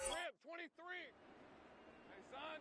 Rip, 23. Hey, son.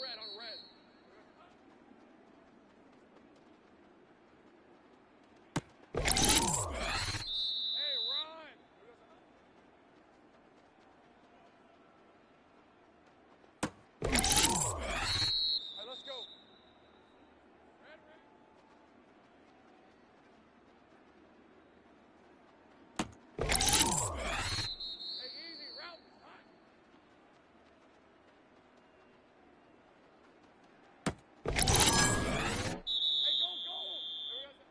Red on red. Hey, Ron. Hey, let's go. Red. Hey, easy, route. Hot. Hey, go, go. There we go.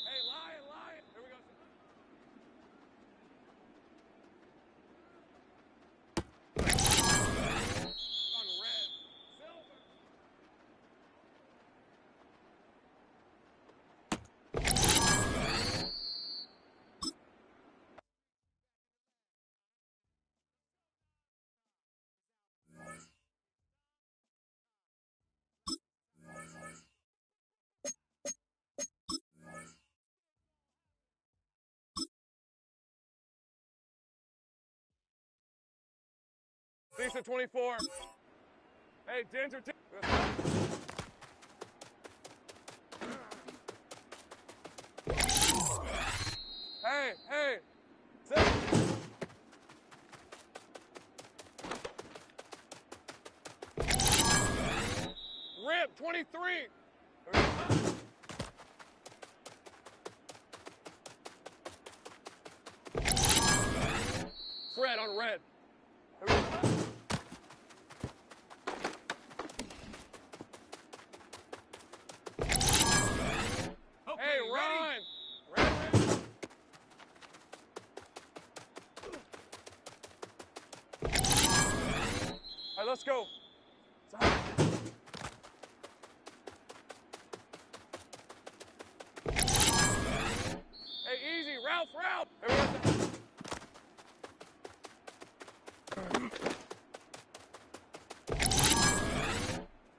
Hey, lion. Here we go. On red. Silver. Lisa 24. Hey, Danger. Hey. Rip 23. Fred on red. Hey, Ron. Red. All right, let's go. Hey, easy, Ralph. Here we go.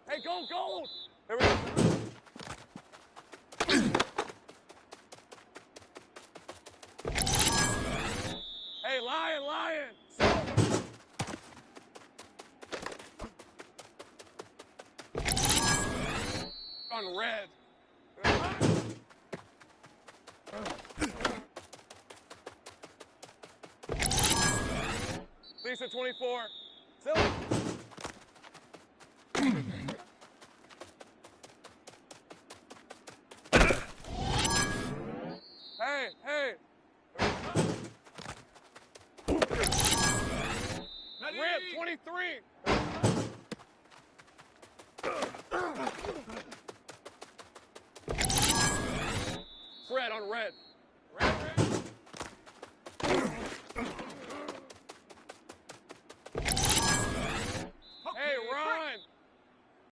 Hey, gold. Here we go. Hey, lion. Silver. On red. Lisa 24. Hey! Rip 23. Fred on red.